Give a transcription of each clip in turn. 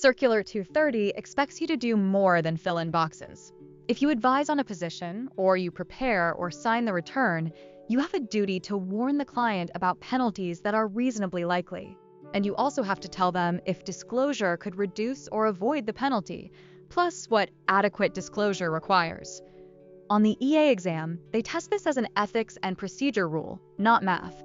Circular 230 expects you to do more than fill in boxes. If you advise on a position, or you prepare or sign the return, you have a duty to warn the client about penalties that are reasonably likely. And you also have to tell them if disclosure could reduce or avoid the penalty, plus what adequate disclosure requires. On the EA exam, they test this as an ethics and procedure rule, not math.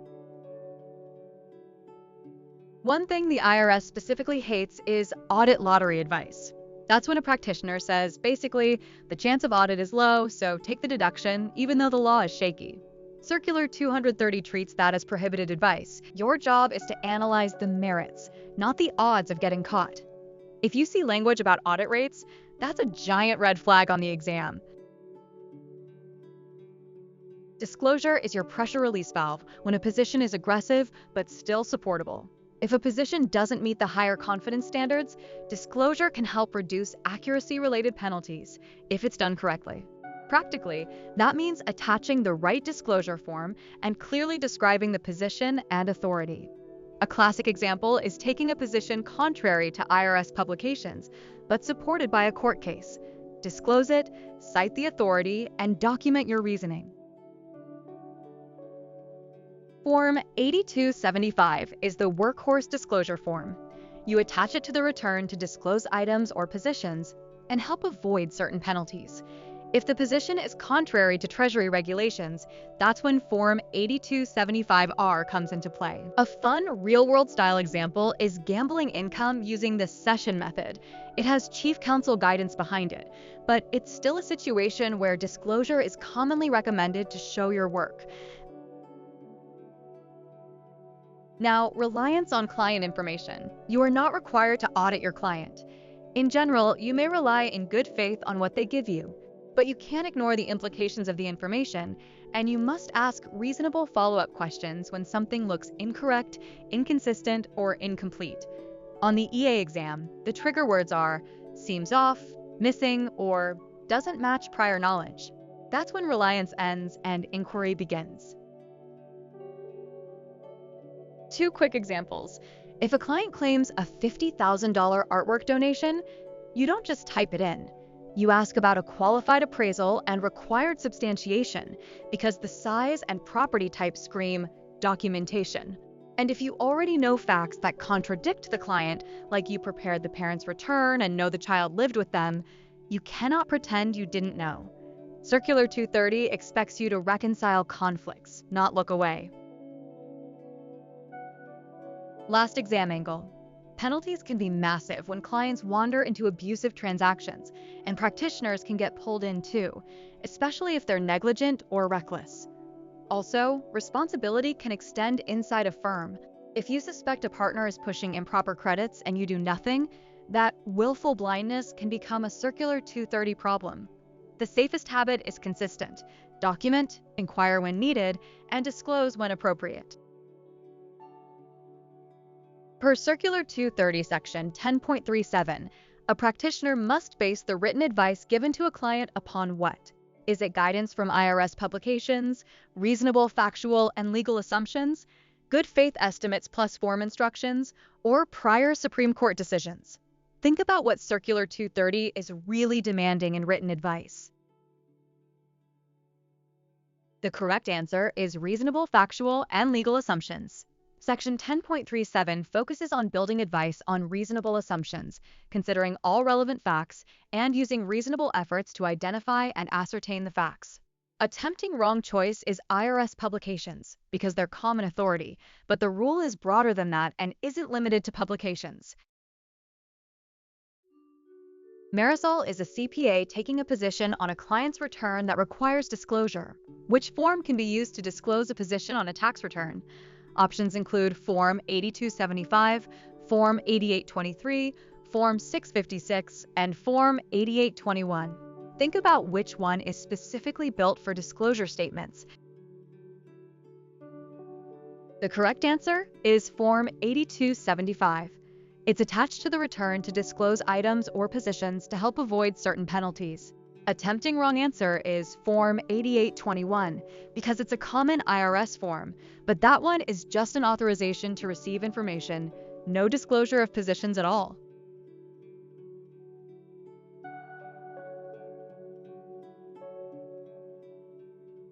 One thing the IRS specifically hates is audit lottery advice. That's when a practitioner says, basically, the chance of audit is low, so take the deduction, even though the law is shaky. Circular 230 treats that as prohibited advice. Your job is to analyze the merits, not the odds of getting caught. If you see language about audit rates, that's a giant red flag on the exam. Disclosure is your pressure release valve when a position is aggressive but still supportable. If a position doesn't meet the higher confidence standards, disclosure can help reduce accuracy-related penalties if it's done correctly. Practically, that means attaching the right disclosure form and clearly describing the position and authority. A classic example is taking a position contrary to IRS publications, but supported by a court case. Disclose it, cite the authority, and document your reasoning. Form 8275 is the workhorse disclosure form. You attach it to the return to disclose items or positions and help avoid certain penalties. If the position is contrary to Treasury regulations, that's when Form 8275R comes into play. A fun, real-world style example is gambling income using the session method. It has Chief Counsel guidance behind it, but it's still a situation where disclosure is commonly recommended to show your work. Now, reliance on client information. You are not required to audit your client. In general, you may rely in good faith on what they give you, but you can't ignore the implications of the information, and you must ask reasonable follow-up questions when something looks incorrect, inconsistent, or incomplete. On the EA exam, the trigger words are seems off, missing, or doesn't match prior knowledge. That's when reliance ends and inquiry begins. Two quick examples. If a client claims a $50,000 artwork donation, you don't just type it in. You ask about a qualified appraisal and required substantiation because the size and property type scream documentation. And if you already know facts that contradict the client, like you prepared the parent's return and know the child lived with them, you cannot pretend you didn't know. Circular 230 expects you to reconcile conflicts, not look away. Last exam angle. Penalties can be massive when clients wander into abusive transactions, and practitioners can get pulled in too, especially if they're negligent or reckless. Also, responsibility can extend inside a firm. If you suspect a partner is pushing improper credits and you do nothing, that willful blindness can become a Circular 230 problem. The safest habit is consistent. Document, inquire when needed, and disclose when appropriate. Per Circular 230 Section 10.37, a practitioner must base the written advice given to a client upon what? Is it guidance from IRS publications, reasonable factual and legal assumptions, good faith estimates plus form instructions, or prior Supreme Court decisions? Think about what Circular 230 is really demanding in written advice. The correct answer is reasonable factual and legal assumptions. Section 10.37 focuses on building advice on reasonable assumptions, considering all relevant facts and using reasonable efforts to identify and ascertain the facts. A tempting wrong choice is IRS publications, because they're common authority, but the rule is broader than that and isn't limited to publications. Marisol is a CPA taking a position on a client's return that requires disclosure. Which form can be used to disclose a position on a tax return? Options include Form 8275, Form 8823, Form 656, and Form 8821. Think about which one is specifically built for disclosure statements. The correct answer is Form 8275. It's attached to the return to disclose items or positions to help avoid certain penalties. A tempting wrong answer is Form 8821 because it's a common IRS form, but that one is just an authorization to receive information, no disclosure of positions at all.